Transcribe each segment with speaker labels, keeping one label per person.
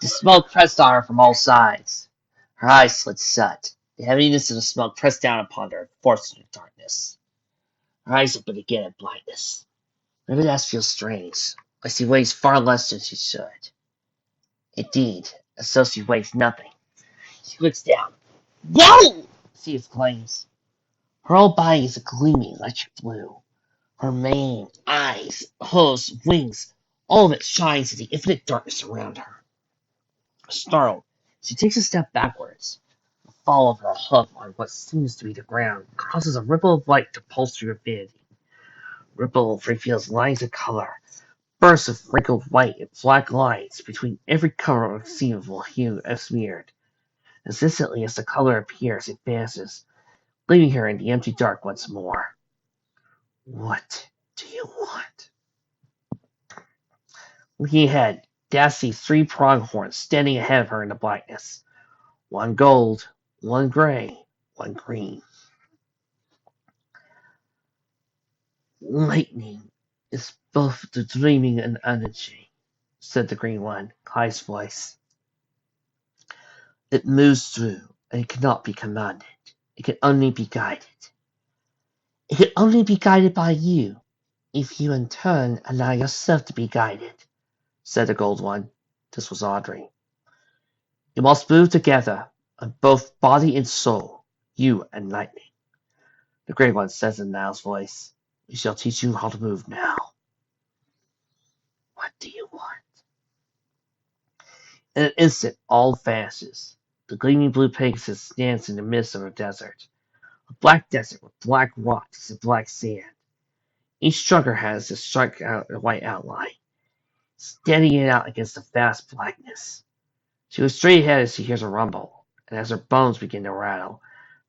Speaker 1: The smoke pressed on her from all sides. Her eyes slid shut. The heaviness of the smoke pressed down upon her and forced her to darkness. Her eyes opened again in blindness. Rapidash feels strange, like she weighs far less than she should. Indeed, as though she weighs nothing. She looks down. Whoa! She exclaims. Her whole body is a gleaming electric blue. Her mane, eyes, hooves, wings, all of it shines in the infinite darkness around her. Startled, she takes a step backwards. The fall of her hoof on what seems to be the ground causes a ripple of light to pulse through her body. Ripple reveals lines of color, bursts of wrinkled white and black lines between every color conceivable hue smeared. As instantly as the color appears, it vanishes, leaving her in the empty dark once more. What do you want? Looking ahead, Dash sees three pronghorns standing ahead of her in the blackness. One gold, one gray, one green. Lightning is both the dreaming and energy, said the green one, Kai's voice. It moves through, and it cannot be commanded. It can only be guided. It can only be guided by you, if you in turn allow yourself to be guided, said the gold one. This was Audrey. You must move together, on both body and soul, you and lightning. The grey one says in Niall's voice, We shall teach you how to move now. What do you want? In an instant, all vanishes. The gleaming blue Pegasus stands in the midst of a desert. A black desert with black rocks and black sand. Each striker has a strike out a white outline, standing it out against the vast blackness. She was straight ahead as she hears a rumble, and as her bones begin to rattle,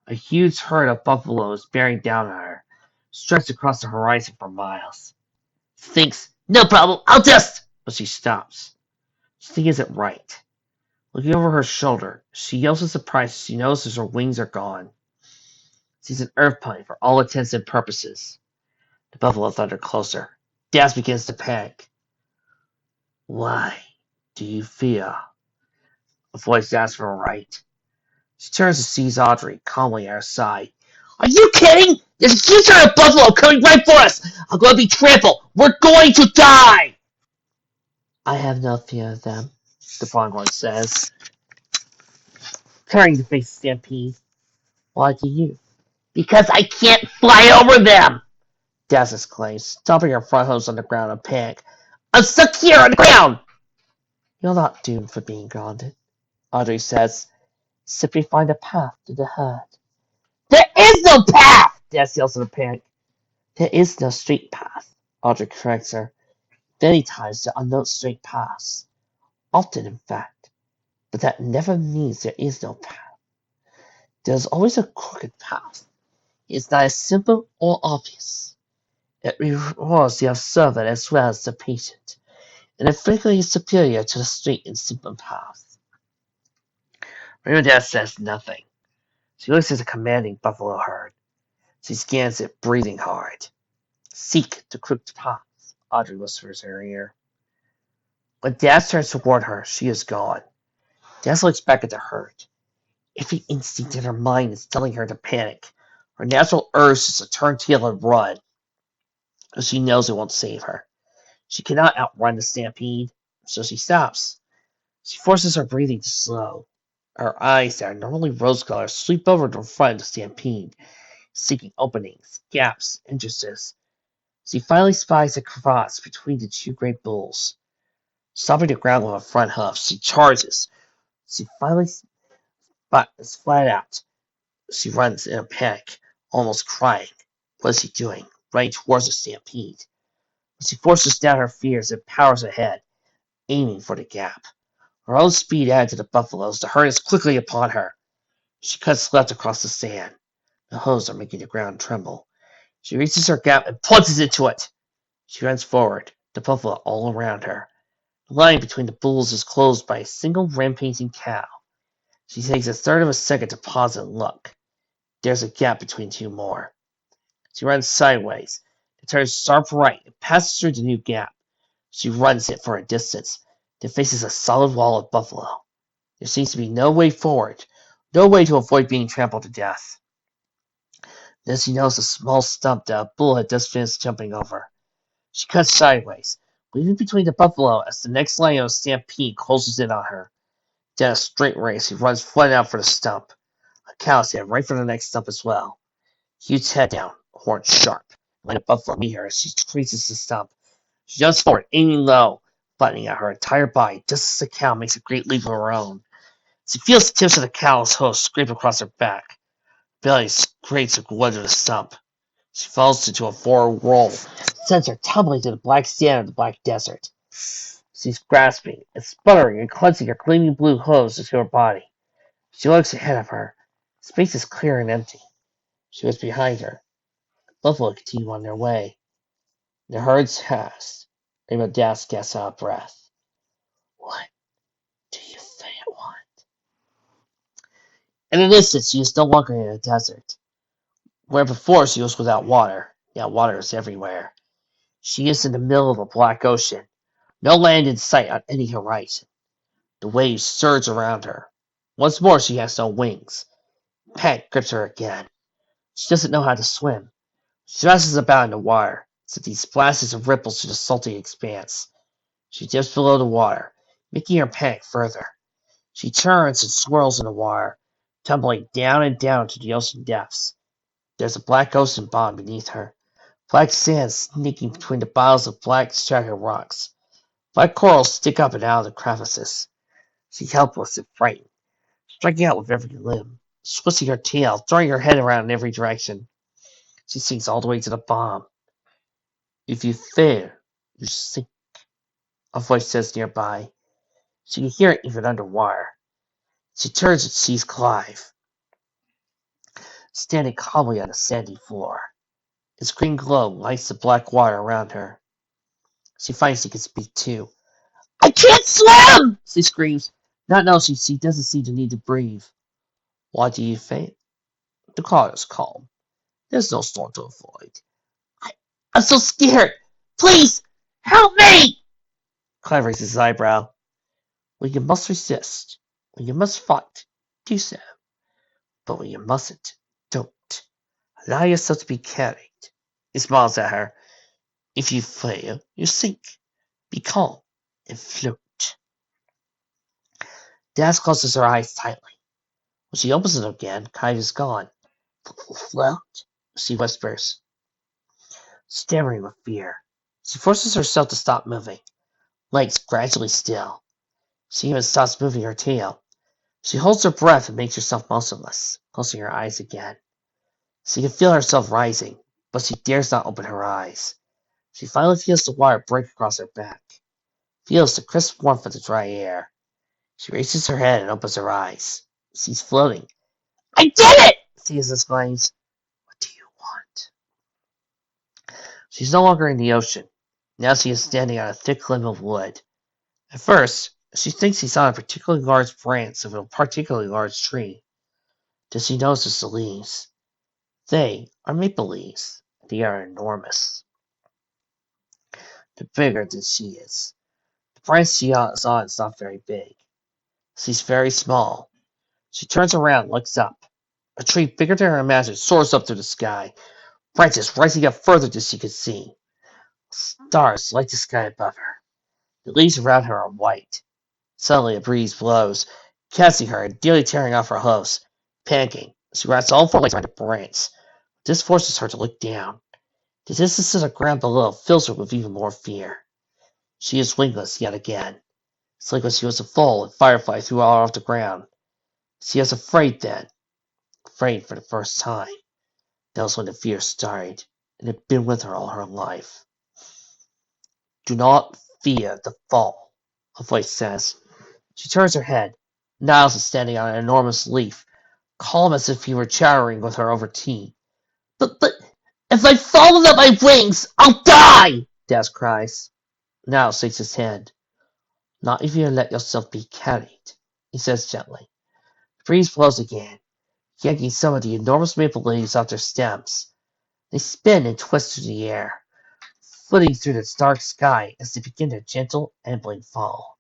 Speaker 1: a huge herd of buffaloes bearing down on her, stretched across the horizon for miles. She thinks, no problem, I'll just... But she stops. She isn't right. Looking over her shoulder, she yells in surprise as she notices her wings are gone. She's an earth pony for all intents and purposes. The buffalo thunder closer. Dash begins to panic. Why do you fear? A voice asks from her right. She turns to seize Audrey calmly at her side. Are you kidding? There's a huge herd of buffalo coming right for us! I'm going to be trampled! We're going to die! I have no fear of them, the pronghorn says, turning to face the stampede. Why do you? Because I can't fly over them! Dash exclaims, stomping her front hooves on the ground in panic. I'm stuck here on the ground! You're not doomed for being grounded, Audrey says. Simply find a path to the herd. There is no path! Dash yells in a panic. There is no straight path, Audrey corrects her. Many times there are no straight paths. Often, in fact. But that never means there is no path. There's always a crooked path. It's not as simple or obvious. It rewards the observer as well as the patient, and it frequently is superior to the straight and simple path. Raymond says nothing. She looks at the commanding buffalo herd. She scans it, breathing hard. Seek the crooked path, Audrey whispers in her ear. When Dash turns toward her, she is gone. Dash looks back at the herd. Every instinct in her mind is telling her to panic. Her natural urge is to turn tail and run, but she knows it won't save her. She cannot outrun the stampede, so she stops. She forces her breathing to slow. Her eyes that are normally rose-colored sweep over to the front of the stampede, seeking openings, gaps, entrances. She finally spies a crevasse between the two great bulls. Stopping the ground with her front hoof, she charges. She finally is flat out. She runs in a panic, almost crying. What is she doing? Running towards the stampede. She forces down her fears and powers ahead, aiming for the gap. Her own speed added to the buffaloes. The herd is quickly upon her. She cuts left across the sand. The hooves are making the ground tremble. She reaches her gap and plunges into it. She runs forward, the buffalo all around her. The line between the bulls is closed by a single rampaging cow. She takes a third of a second to pause and look. There's a gap between two more. She runs sideways, and turns sharp right and passes through the new gap. She runs it for a distance, Their face is a solid wall of buffalo. There seems to be no way forward, no way to avoid being trampled to death. Then she knows a small stump that a bull had just finished jumping over. She cuts sideways, weaving between the buffalo as the next line of stampede closes in on her. Then a straight race, he runs flat out for the stump. A cow's head right for the next stump as well. Hugh's head down, horn sharp. Like a buffalo meet her as she creases the stump. She jumps forward, aiming low, flattening out her entire body just as the cow makes a great leap of her own. She feels the tips of the cow's hooves scrape across her back. Belly scrapes her wood to the stump. She falls into a forward roll, sends her tumbling to the black sand of the black desert. She's grasping and sputtering and clenching her gleaming blue hooves into her body. She looks ahead of her. Space is clear and empty. She was behind her. The buffalo continued on their way. The herds passed. Rainbow Dash gasped out of breath. What do you think it want? In an instant, she is no longer in a desert. Where before she was without water, now water is everywhere. She is in the middle of a black ocean. No land in sight on any horizon. The waves surge around her. Once more she has no wings. Panic grips her again. She doesn't know how to swim. She thrashes about in the water, sending splashes of ripples to the salty expanse. She dips below the water, making her panic further. She turns and swirls in the water, tumbling down and down to the ocean depths. There's a black ocean bottom beneath her. Black sand sneaking between the piles of black strata rocks. Black corals stick up and out of the crevices. She's helpless and frightened, striking out with every limb, twisting her tail, throwing her head around in every direction. She sinks all the way to the bottom. If you fail, you sink, a voice says nearby. She can hear it even underwater. She turns and sees Clive, standing calmly on the sandy floor. His green glow lights the black water around her. She finds she can speak too. I can't swim! She screams, not noticing she doesn't seem to need to breathe. Why do you faint? The car is calm. There's no storm to avoid. I'm so scared! Please! Help me! Clive raises his eyebrow. When you must resist, when you must fight, do so. But when you mustn't, don't. Allow yourself to be carried. He smiles at her. If you fail, you sink. Be calm and float. Dash closes her eyes tightly. When she opens them again, Clive is gone. Float? She whispers, stammering with fear. She forces herself to stop moving, legs gradually still. She even stops moving her tail. She holds her breath and makes herself motionless, closing her eyes again. She can feel herself rising, but she dares not open her eyes. She finally feels the water break across her back, feels the crisp warmth of the dry air. She raises her head and opens her eyes. She's floating. I did it! She exclaims. What do you want? She's no longer in the ocean. Now she is standing on a thick limb of wood. At first, she thinks she's on a particularly large branch of a particularly large tree. Then she notices the leaves. They are maple leaves. They are enormous. They're bigger than she is. The branch she is on is not very big. She's very small. She turns around and looks up. A tree bigger than her imagination soars up through the sky, branches rising up further than she can see. Stars light the sky above her. The leaves around her are white. Suddenly a breeze blows, catching her and nearly tearing off her hooves. Panicking, she wraps all four legs around the branch. This forces her to look down. The distance to the ground below fills her with even more fear. She is wingless yet again. It's like when she was a foal and Firefly threw her off the ground. She was afraid then. Afraid for the first time. That was when the fear started, and had been with her all her life. Do not fear the fall, a voice says. She turns her head. Niles is standing on an enormous leaf, calm as if he were chattering with her over tea. But, if I fall without my wings, I'll die! Daz cries. Niles shakes his head. Not if you let yourself be carried, he says gently. The breeze blows again, yanking some of the enormous maple leaves off their stems. They spin and twist through the air, flitting through the dark sky as they begin their gentle, ambling fall.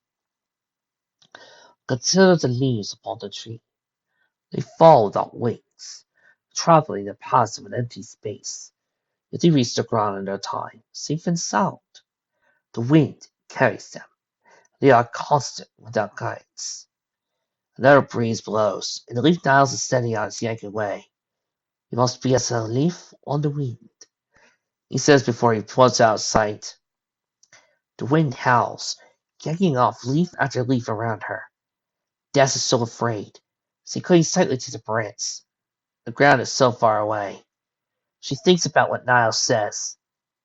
Speaker 1: Consider the leaves upon the tree. They fall without wings, traveling in the paths of an empty space. Yet they reach the ground in their time, safe and sound. The wind carries them. They are constant without guidance. Another breeze blows, and the leaf dials is steady on its yanking way. You must be as a leaf on the wind, he says before he floats out of sight. The wind howls, yanking off leaf after leaf around her. Des is so afraid. She clings tightly to the branch. The ground is so far away. She thinks about what Niles says.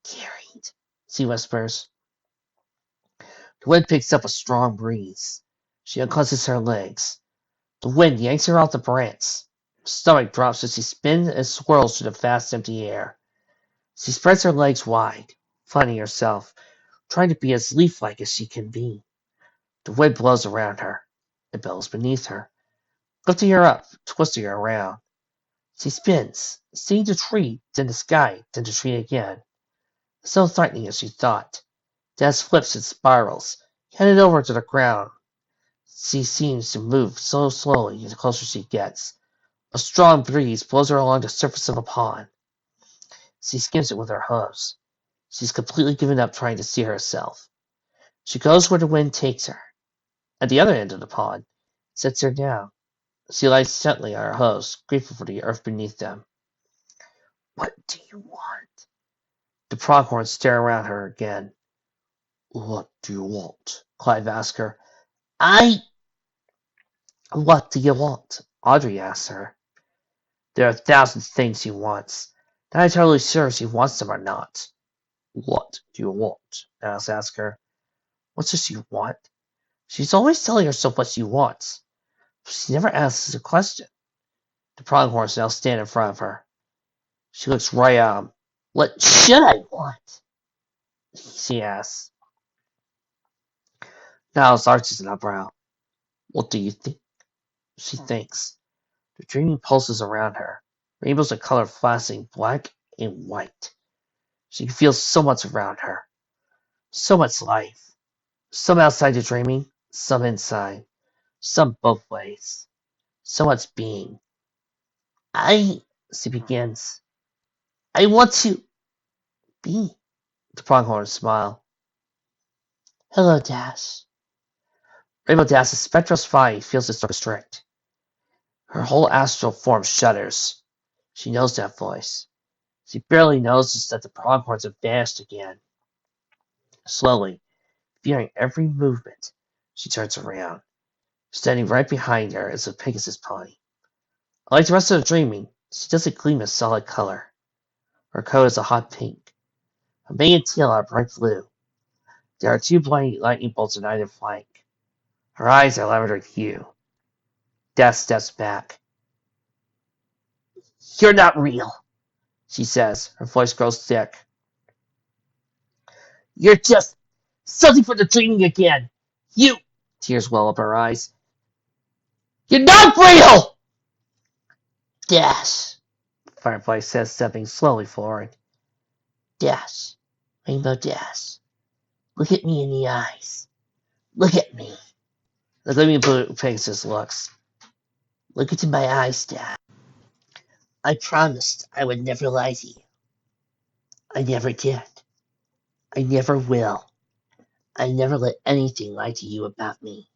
Speaker 1: Carried, she whispers. The wind picks up a strong breeze. She unclenches her legs. The wind yanks her off the branch. Her stomach drops as she spins and swirls through the vast empty air. She spreads her legs wide, finding herself, trying to be as leaf-like as she can be. The wind blows around her. It billows beneath her, lifting her up, twisting her around. She spins, seeing the tree, then the sky, then the tree again. So threatening as she thought. Des flips and spirals, headed over to the ground. She seems to move so slowly the closer she gets. A strong breeze blows her along the surface of the pond. She skims it with her hooves. She's completely given up trying to see herself. She goes where the wind takes her. At the other end of the pond, sits her down. She lies gently on her hooves, grateful for the earth beneath them. What do you want? The pronghorns stare around her again. What do you want? Clive asks her. What do you want? Audrey asks her. There are 1,000 things she wants. Not entirely sure if she wants them or not. What do you want? Alice asks her. What does she want? She's always telling herself what she wants. But she never asks a question. The pronghorns now stand in front of her. She looks right at him. What should I want? She asks. Niles arches an eyebrow. What do you think? She thinks. The dreaming pulses around her, rainbows of color flashing black and white. She can feel so much around her, so much life. Some outside the dreaming, some inside, some both ways. So much being. She begins. I want to be. The pronghorn smile. Hello, Dash. Rainbow Dash's spectral spine feels its constrict. Her whole astral form shudders. She knows that voice. She barely notices that the pronghorns have vanished again. Slowly, fearing every movement, she turns around. Standing right behind her is a Pegasus pony. Like the rest of the dreaming, she doesn't gleam a solid color. Her coat is a hot pink. Her mane and tail are bright blue. There are two blinding lightning bolts on either flank. Her eyes are lavender hue. Death steps back. You're not real, she says. Her voice grows thick. You're just something for the dreaming again. You... Tears well up her eyes. You're not real! Dash, Firefly says, stepping slowly forward. Dash, Rainbow Dash, look at me in the eyes. Look at me. The gleaming blue Pegasus looks. Look into my eyes, Dash. I promised I would never lie to you. I never did. I never will. I never let anything lie to you about me.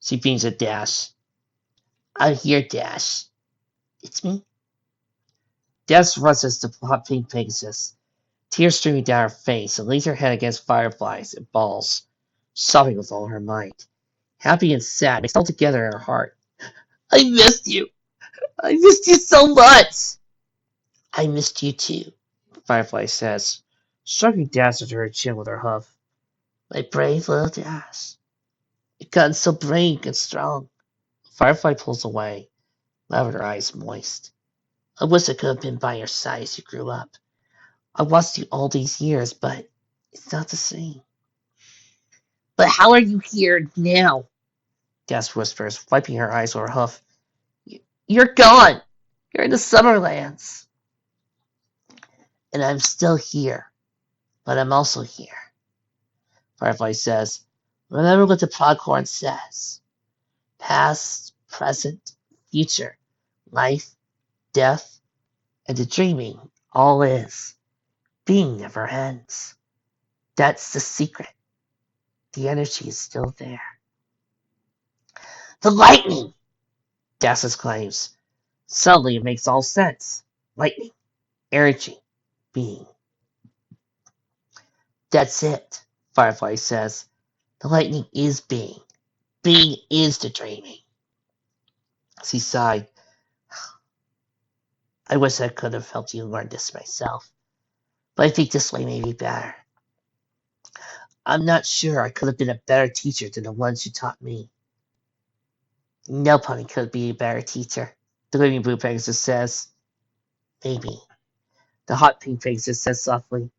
Speaker 1: She beams at Dash. Out here, Dash. It's me. Dash rushes to hot pink Pegasus, tears streaming down her face, and leans her head against Firefly's and bawls, sobbing with all her might. Happy and sad, mixed all together in her heart. I missed you. I missed you so much. I missed you too, Firefly says, stroking Dash into her chin with her hoof. My brave little Dash. You've gotten so brave and strong. Firefly pulls away, lavender eyes moist. I wish I could have been by your side as you grew up. I watched you all these years, but it's not the same. But how are you here now? Dash whispers, wiping her eyes with her hoof. You're gone. You're in the Summerlands. And I'm still here. But I'm also here. Firefly says, remember what the pronghorn says. Past, present, future, life, death, and the dreaming all is. Being never ends. That's the secret. The energy is still there. The lightning! Das exclaims. Suddenly it makes all sense. Lightning, energy, being. That's it, Firefly says. The lightning is being. Being is the dreaming. She sighed. I wish I could have helped you learn this myself, but I think this way may be better. I'm not sure I could have been a better teacher than the ones you taught me. Nobody could be a better teacher, the living blue Pegasus says. Maybe. The hot pink Pegasus says softly.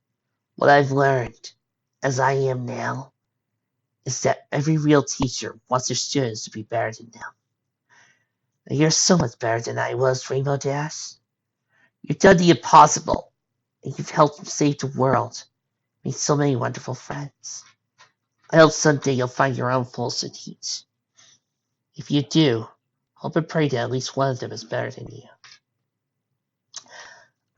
Speaker 1: What I've learned, as I am now, is that every real teacher wants their students to be better than them. And you're so much better than I was, Rainbow Dash. You've done the impossible, and you've helped save the world, made so many wonderful friends. I hope someday you'll find your own fools to teach. If you do, hope and pray that at least one of them is better than you.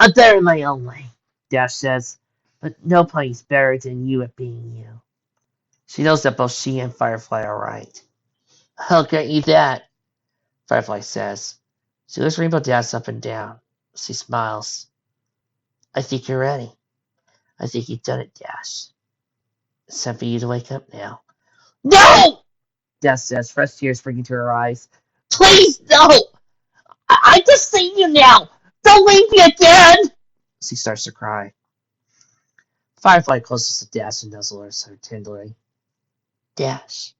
Speaker 1: I'm better in my own way, Dash says, but nobody's better than you at being you. She knows that both she and Firefly are right. I'll grant you that, Firefly says. She looks Rainbow Dash up and down. She smiles. I think you're ready. I think you've done it, Dash. It's time for you to wake up now. No! Dash says, fresh tears springing to her eyes. Please, no! I just see you now! Don't leave me again! She starts to cry. Firefly closes to Dash and nuzzles her tenderly. Dash,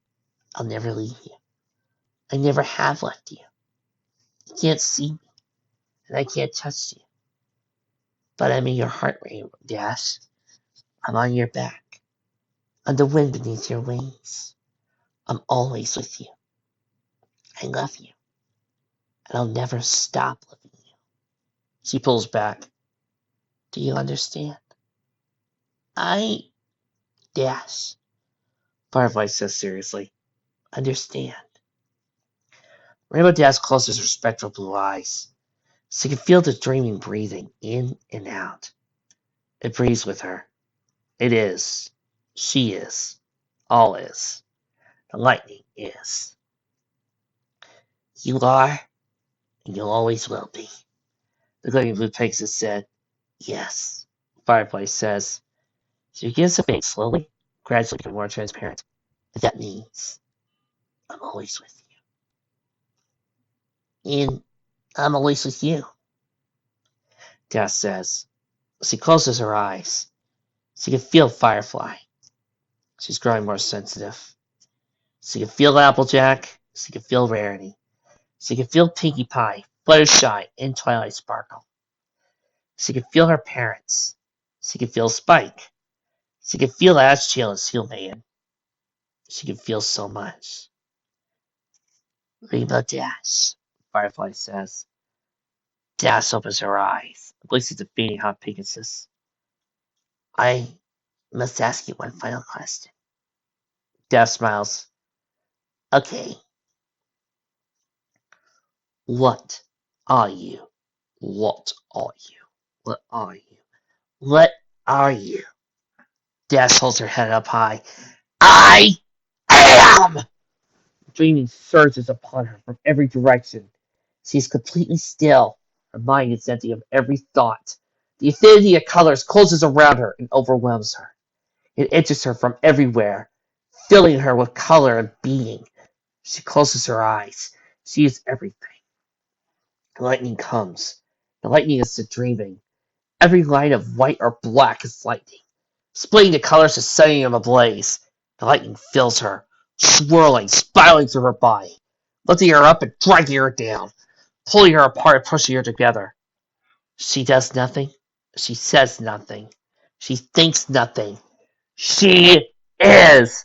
Speaker 1: I'll never leave you. I never have left you. You can't see me, and I can't touch you. But I'm in your heart, Rainbow Dash. I'm on your back. I'm the wind beneath your wings. I'm always with you. I love you. And I'll never stop loving you. She pulls back. Do you understand? Dash. Firefly says seriously. Understand. Rainbow Dash closes her spectral blue eyes. She can feel the dreaming breathing in and out. It breathes with her. It is. She is. All is. The lightning is. You are, and you always will be. The glowing blue Pegasus said, yes. Firefly says. She begins to fade slowly, gradually becoming more transparent. And that means I'm always with you. And I'm always with you. Dash says. She closes her eyes. She can feel Firefly. She's growing more sensitive. She can feel Applejack. She can feel Rarity. She can feel Pinkie Pie, Fluttershy, and Twilight Sparkle. She can feel her parents. She can feel Spike. She can feel Ashtail and Steelman. She can feel so much. Rainbow Dash, Firefly says. Dash opens her eyes, blinks at the fading hot Pegasus. I must ask you one final question. Dash smiles. Okay. What are you? What are you? What are you? What are you? Dash holds her head up high. I am! Dreaming surges upon her from every direction. She is completely still. Her mind is empty of every thought. The infinity of colors closes around her and overwhelms her. It enters her from everywhere, filling her with color and being. She closes her eyes. She is everything. The lightning comes. The lightning is the dreaming. Every line of white or black is lightning. Splitting the colors to setting them ablaze. The lightning fills her, swirling, spiraling through her body, lifting her up and dragging her down, pulling her apart and pushing her together. She does nothing. She says nothing. She thinks nothing. She is.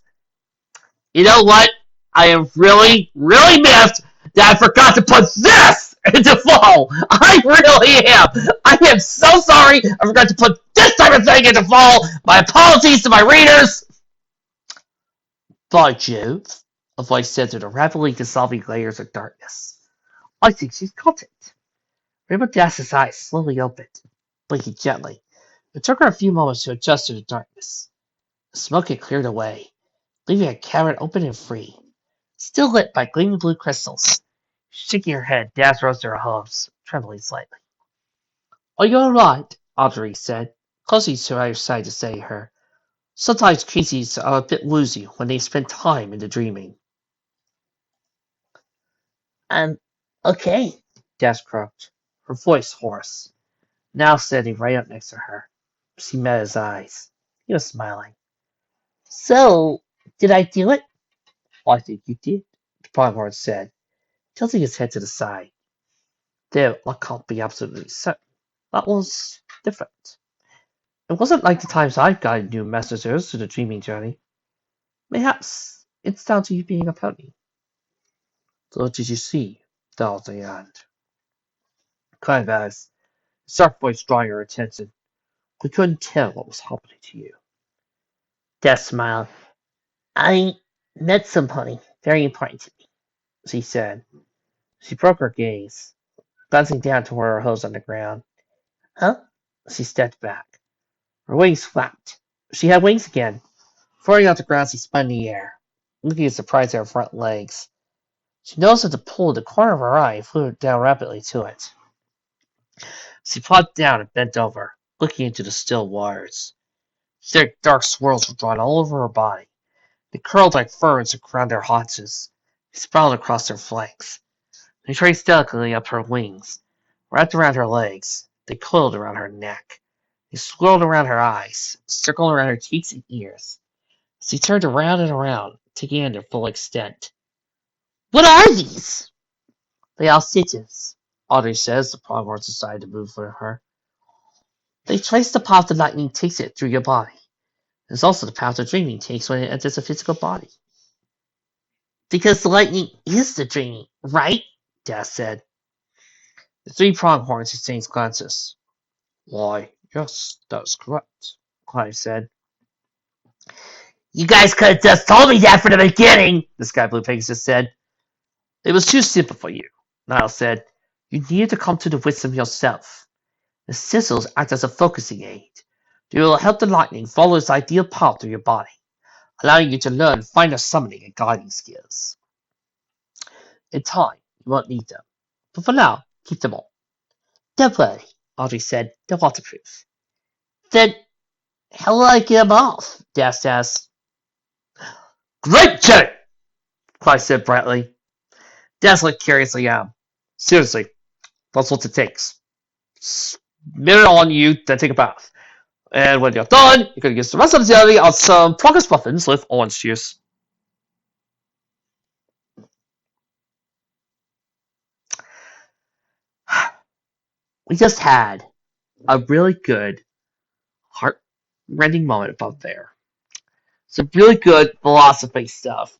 Speaker 1: You know what? I am really, really miffed that I forgot to put this into fall. I really am. I am so sorry. I forgot to put this type of thing into fall. My apologies to my readers. By Jove, a voice said through the rapidly dissolving layers of darkness. I think she's got it. Rainbow Dash's eyes slowly opened, blinking gently. It took her a few moments to adjust to the darkness. The smoke had cleared away, leaving a cavern open and free, still lit by gleaming blue crystals. Shaking her head, Dash rose to her hopes, trembling slightly. Are you alright? Audrey said, closing to her side to say to her. Sometimes Casey's are a bit woozy when they spend time in the dreaming. I'm okay, Dash croaked, her voice hoarse. Now standing right up next to her. She met his eyes. He was smiling. So, did I do it? I think you did, Pronghorn said, tilting his head to the side. Though I can't be absolutely certain. That was different. It wasn't like the times I've guided new messengers to the dreaming journey. Perhaps it's down to you being a pony. So what did you see? That was the end. Kind of as sharp voice drawing her attention. We couldn't tell what was happening to you. Death smiled. I met somebody very important to me, she said. She broke her gaze, glancing down toward her hose on the ground. Huh? She stepped back. Her wings flapped. She had wings again. Floating off the ground, she spun in the air, looking in surprise at her front legs. She noticed that the pull of the corner of her eye flew down rapidly to it. She plopped down and bent over, looking into the still waters. Thick, dark swirls were drawn all over her body. They curled like ferns around her haunches. They sprawled across her flanks. They traced delicately up her wings, wrapped around her legs. They coiled around her neck. They swirled around her eyes, circled around her cheeks and ears. She turned around and around, taking in their full extent. What are these? They are stitches, Audrey says, the pronghorns decide to move for her. They trace the path the lightning takes it through your body. It's also the path the dreaming takes when it enters a physical body. Because the lightning is the dreaming, right? Dash said. The three pronghorns exchanged glances. Why, yes, that's correct, Clive said. You guys could have just told me that from the beginning, the Sky Blue Pegasus said. It was too simple for you, Niles said. You needed to come to the wisdom yourself. The sizzles act as a focusing aid. They will help the lightning follow its ideal path through your body, allowing you to learn finer summoning and guiding skills. In time, you won't need them. But for now, keep them all. Don't worry, Audrey said. They're waterproof. Then, how will I get them off? Dash asked. Great Jenny! Clive said brightly. Dash looked curiously at him. Seriously, that's what it takes. Smear it on you, then take a bath. And when you're done, you're going to use the rest of the jelly on some progress muffins with orange juice. We just had a really good, heart-rending moment above there. Some really good philosophy stuff.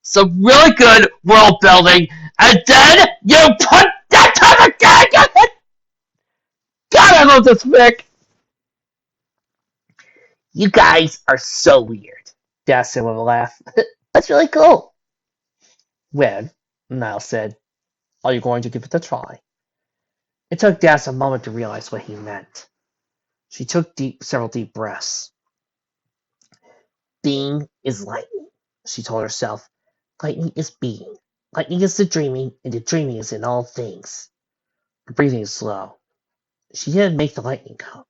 Speaker 1: Some really good world building. And then you put that time again! God, I love this fic! You guys are so weird, Dash said with a laugh. That's really cool. Well, Niles said, are you going to give it a try? It took Dash a moment to realize what he meant. She took several deep breaths. Being is lightning, she told herself. Lightning is being. Lightning is the dreaming, and the dreaming is in all things. Her breathing is slow. She didn't make the lightning come.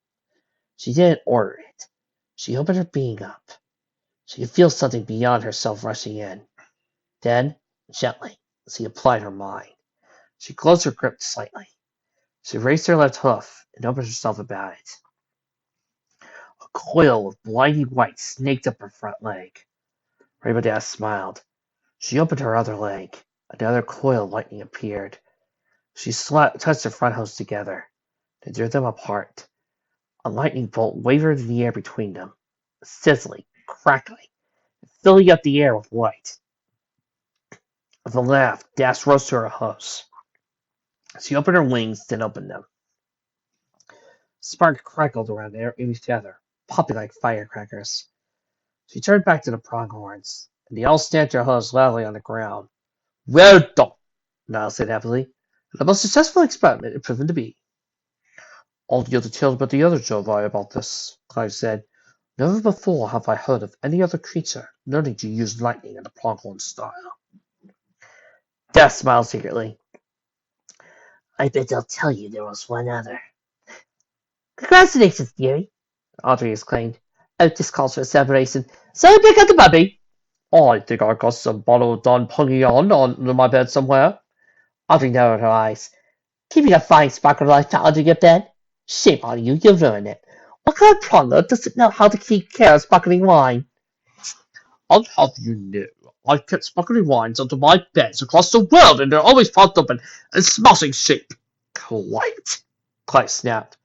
Speaker 1: She didn't order it. She opened her being up. She could feel something beyond herself rushing in. Then, gently, she applied her mind. She closed her grip slightly. She raised her left hoof and opened herself about it. A coil of blinding white snaked up her front leg. Rainbow Dash smiled. She opened her other leg. Another coil of lightning appeared. She touched her front hooves together, then drew them apart. A lightning bolt wavered in the air between them, sizzling, crackling, filling up the air with light. With a laugh, Dash rose to her hooves. She opened her wings, then opened them. Sparks crackled around each other, popping like firecrackers. She turned back to the pronghorns. and they all stamped their hooves loudly on the ground. Well done, Niles said happily. The most successful experiment it proven to be. All the other tales about the others don't lie about this, Clive said. Never before have I heard of any other creature learning to use lightning in the pronghorn style. Death smiled secretly. I bet they'll tell you there was one other. Congratulations, dearie, Audrey exclaimed. Oh, this calls for a celebration. So break out the bubby. I think I got some bottle of Don Puggion on my bed somewhere. Audrey narrowed her eyes. Keeping a fine sparkle like that under your bed? Shame on you, you'll ruin it. What kind of prowler doesn't know how to keep care of sparkling wine? I'll have you know, I've kept sparkling wines under my beds across the world, and they're always popped up and smashing shape. Quiet, Clive snapped.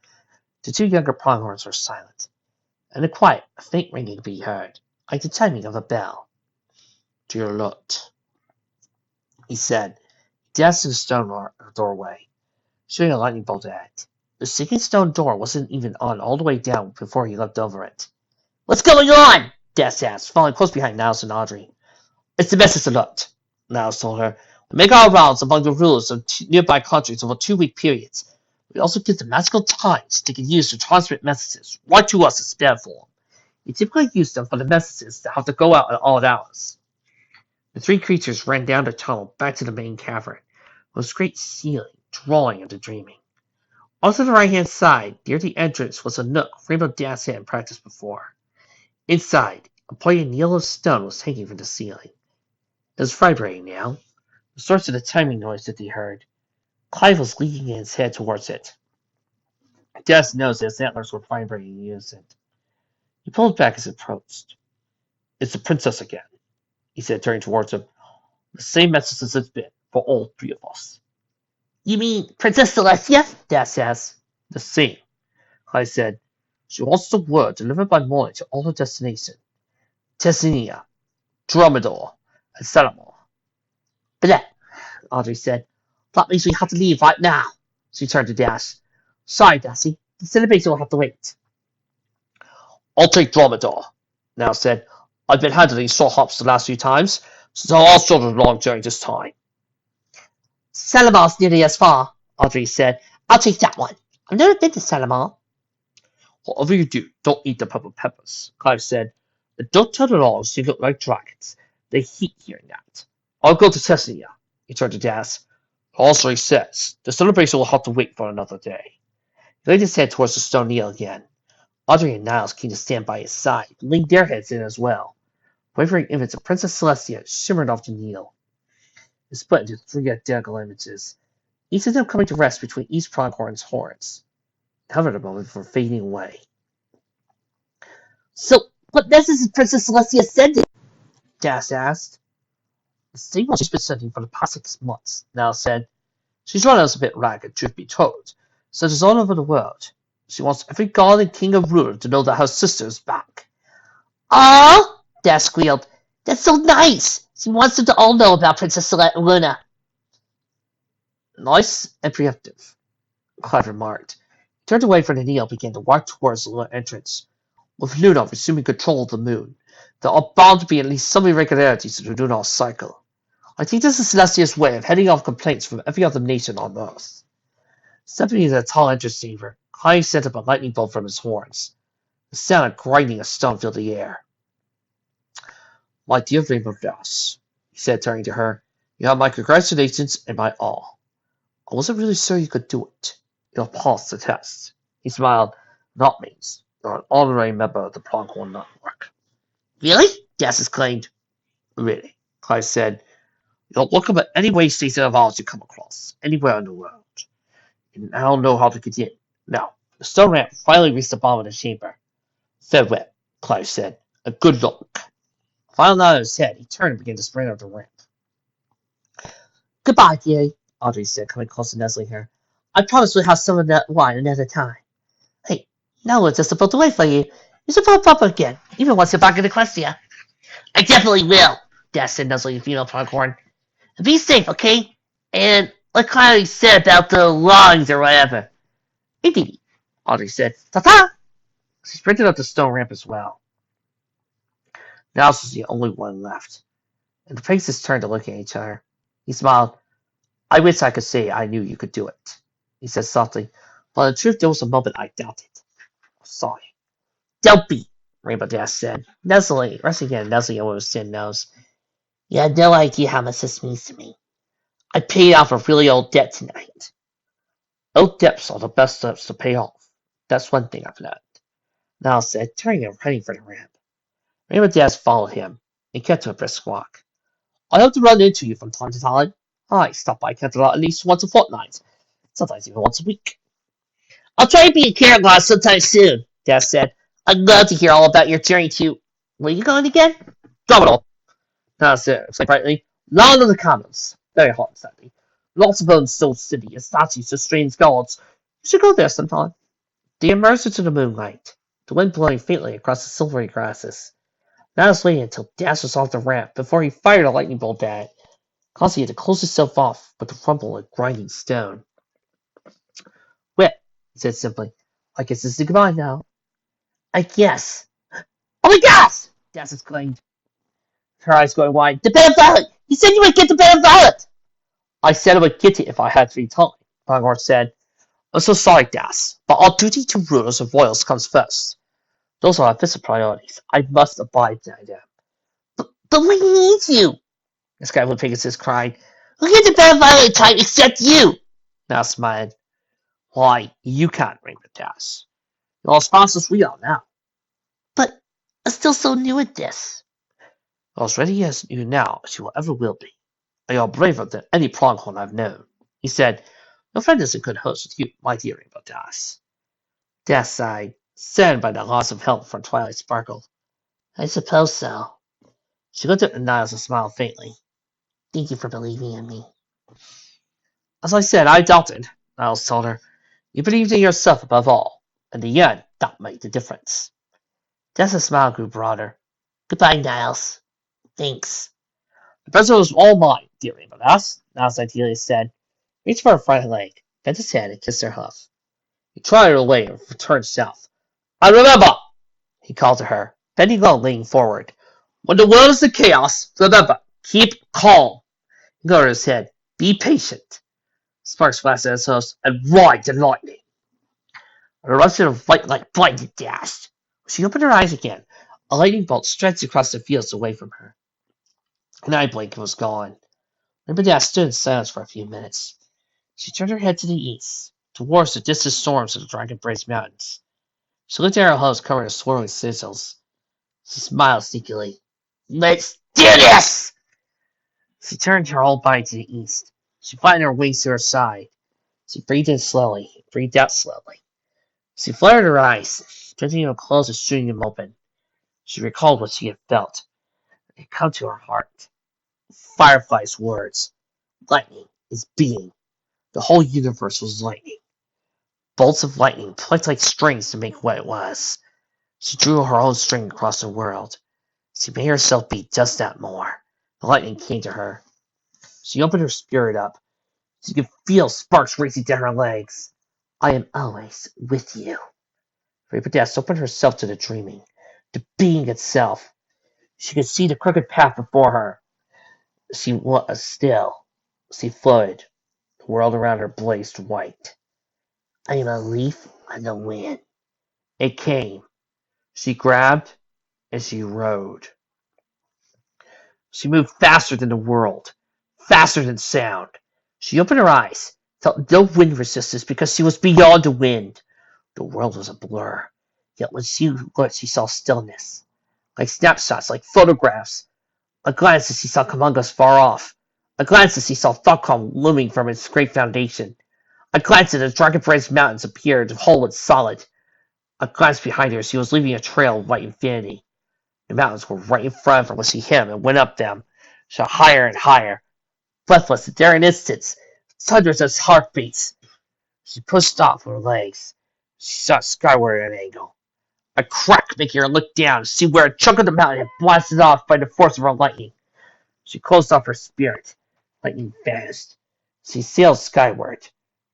Speaker 1: The two younger pronghorns were silent. In the quiet, a faint ringing could be heard, like the chiming of a bell. Dear Lot, he said. He dashed to the stone doorway, shooting a lightning bolt at it. The sinking stone door wasn't even on all the way down before he leapt over it. What's going on? Des asked, following close behind Niles and Audrey. It's the message alert, Niles told her. We make our rounds among the rulers of nearby countries over 2-week periods. We also give them magical times they can use to transmit messages right to us in spare form. We typically use them for the messages that have to go out at all hours. The three creatures ran down the tunnel back to the main cavern, with its great ceiling drawing into dreaming. Off to the right-hand side, near the entrance, was a nook Rainbow Dash had practiced before. Inside, a plate of yellow stone was hanging from the ceiling. It was vibrating now, the source of the timing noise that they heard. Clive was leaning his head towards it. Dash noticed that his antlers were vibrating in unison. He pulled back as it approached. It's the princess again, he said, turning towards him. The same message as it's been for all three of us. You mean Princess Celestia? Dash asked. The same, Clive said. She wants the word delivered by morning to all her destination. Tessinia, Dromedor, and Salamor. Bleh, Audrey said. That means we have to leave right now. She turned to Dash. Sorry, Dassie. The celebration will have to wait. I'll take Dromedor, Now said. I've been handling short hops the last few times, so I'll sort along during this time. Salamar's nearly as far, Audrey said. I'll take that one. I've never been to Salamar. Whatever you do, don't eat the purple peppers, Clive said. And don't tell the laws you look like dragons. They hate hearing that. I'll go to Tessia, he turned to Dash. Also, he says, the celebration will have to wait for another day. He laid his head towards the stone Neil again. Audrey and Niles came to stand by his side, leaned their heads in as well. Wavering images of Princess Celestia shimmered off the Neil. It split into 3 identical images, each of them coming to rest between each pronghorn's horns. It hovered a moment before fading away. So, what message is Princess Celestia sending? Dash asked. The same one she's been sending for the past 6 months, Niles said. She's run us a bit ragged, truth be told, such as all over the world. She wants every god and king and ruler to know that her sister is back. Aww, Dash squealed. That's so nice! She wants them to all know about Princess Luna. Nice and preemptive, Clive remarked. He turned away from the Neil and began to walk towards the lunar entrance. With Luna resuming control of the moon, there are bound to be at least some irregularities to the lunar cycle. I think this is Celestia's way of heading off complaints from every other nation on Earth. Stepping into the tall entrance chamber, Clive sent up a lightning bolt from his horns. The sound of grinding a stone filled the air. My dear Rainbow Dash, he said, turning to her, you have my congratulations and my all. I wasn't really sure you could do it. You'll pass the test. He smiled. That means you're an honorary member of the Pronghorn Network. Really? Dash exclaimed. Really, Clive said. You'll welcome at any way station of ours you come across, anywhere in the world. You now know how to get in. Now, the stone ramp finally reached the bottom of the chamber. Farewell, Clive said. A good luck. Final nod of his head, he turned and began to sprint up the ramp. Goodbye, dearie, Audrey said, coming close to nestling her. I promise we'll have some of that wine another time. Hey, now we're just about to wait for you. You should pop up again, even once you're back in Ecclesia. I definitely will, Dash said, nuzzling the female pronghorn. Be safe, okay? And like Kylie said about the lungs or whatever. Indeed, Audrey said. Ta-ta! She sprinted up the stone ramp as well. Niles was the only one left. and the princess turned to look at each other. He smiled. I wish I could say I knew you could do it, he said softly. But in truth, there was a moment I doubted. Sorry. Don't be, Rainbow Dash said, resting again, nuzzling over his thin nose. You had no idea how much this means to me. I paid off a really old debt tonight. Old debts are the best debts to pay off. That's one thing I've learned. Niles said, turning and running for the ramp. Rainbow Dash followed him and kept to a brisk walk. I hope to run into you from time to time. I stop by Canterlot at least once a fortnight, sometimes even once a week. I'll try to be in Caraglass sometime soon, Dash said. I'd love to hear all about your journey to... Where are you going again? Domino. Niles said, brightly. Land of the Commons. Very hot and sunny. Lots of bones still city and statues of strange gods. You should go there sometime. They emerged into the moonlight, the wind blowing faintly across the silvery grasses. Niles waited until Dash was off the ramp before he fired a lightning bolt at it, causing it to close itself off with a rumble of grinding stone. Well, he said simply, I guess this is goodbye now. I guess. Oh my gosh! Dash exclaimed, her eyes going wide. The Bed of Violet! You said you would get the Bed of Violet! I said I would get it if I had free time, Pronghorn said. I'm so sorry, Dash, but our duty to rulers and royals comes first. Those are our official priorities. I must abide by them. But we need you! The Skywood Pegasus cried. Who get the Bed of Violet time except you? Now smiled. Why, you can't, Rainbow Dash. You're as fast as we are now. But I'm still so new at this. You're as ready as you now as you ever will be. And you're braver than any pronghorn I've known. He said, your friend is a good host with you, my dear Rainbow Dash. Dash sighed, saddened by the loss of help from Twilight Sparkle. I suppose so. She looked at Niles and smiled faintly. Thank you for believing in me. As I said, I doubted, Niles told her. You believed in yourself above all. In the end, that made the difference. Dash's smile grew broader. Goodbye, Niles. Thanks. The present was all mine, dear Rainbow Dash, Niles ideally said. Reached for her front leg, bent his head, and kissed her hoof. He trotted away and returned south. I remember, he called to her, bending low, leaning forward. When the world is in chaos, remember, keep calm. He lowered his head. Be patient. Sparks flashed at his host, and ride the lightning. A eruption of white light blinded Dash. She opened her eyes again. A lightning bolt stretched across the fields away from her. An eye blink was gone. Rainbow Dash stood in silence for a few minutes. She turned her head to the east, towards the distant storms of the Dragon-Brace Mountains. She looked at her host covered in swirling sizzles. She smiled sneakily. Let's do this! She turned her whole body to the east. She flattened her wings to her side. She breathed in slowly, breathed out slowly. She fluttered her eyes, stretching them close and shooting them open. She recalled what she had felt. It had come to her heart. Firefly's words. Lightning is being. The whole universe was lightning. Bolts of lightning plucked like strings to make what it was. She drew her own string across the world. She made herself be just that more. The lightning came to her. She opened her spirit up. She could feel sparks racing down her legs. I am always with you. Rainbow Dash opened herself to the dreaming, to being itself. She could see the crooked path before her. She was still. She floated. The world around her blazed white. I am a leaf on the wind. It came. She grabbed and she rode. She moved faster than the world, faster than sound. She opened her eyes, felt no wind resistance because she was beyond the wind. The world was a blur, yet when she looked, she saw stillness, like snapshots, like photographs. A glance as she saw Kamungas far off. A glance as she saw Thought looming from its great foundation. A glance at the Dragon-Brace Mountains appeared whole and solid. A glance behind her, she was leaving a trail of white infinity. The mountains were right in front of her when she hit them and went up them, shot higher and higher, breathless at daring instants, thunderous as heartbeats. She pushed off with her legs. She shot skyward at an angle. A crack making her look down to see where a chunk of the mountain had blasted off by the force of her lightning. She closed off her spirit. Lightning vanished. She sailed skyward,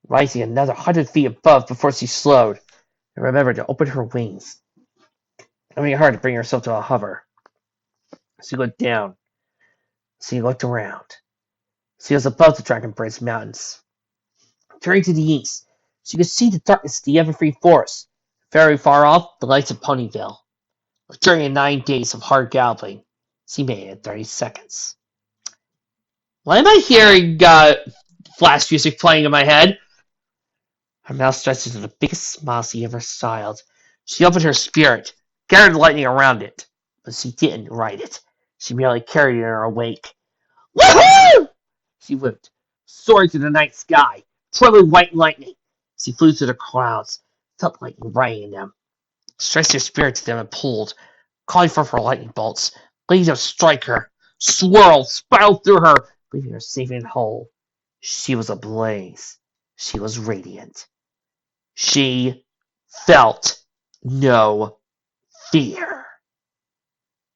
Speaker 1: rising another 100 feet above before she slowed and remembered to open her wings. It made it hard to bring herself to a hover. She looked down. She looked around. She was above the Dragon Bridge Mountains. Turning to the east, she could see the darkness of the Everfree Forest. Very far off, the lights of Ponyville. A journey of 9 days of hard galloping. She made it in 30 seconds. Why am I hearing flash music playing in my head? Her mouth stretched into the biggest smile she ever styled. She opened her spirit, gathered lightning around it, but she didn't ride it. She merely carried it in her wake. Woohoo! She whooped, soaring through the night sky, twirling white lightning. She flew through the clouds, felt lightning riding in them, stretched her spirit to them and pulled, calling for her lightning bolts, letting them strike her, swirled, spiraled through her, leaving her safe and whole. She was ablaze. She was radiant. She felt no fear.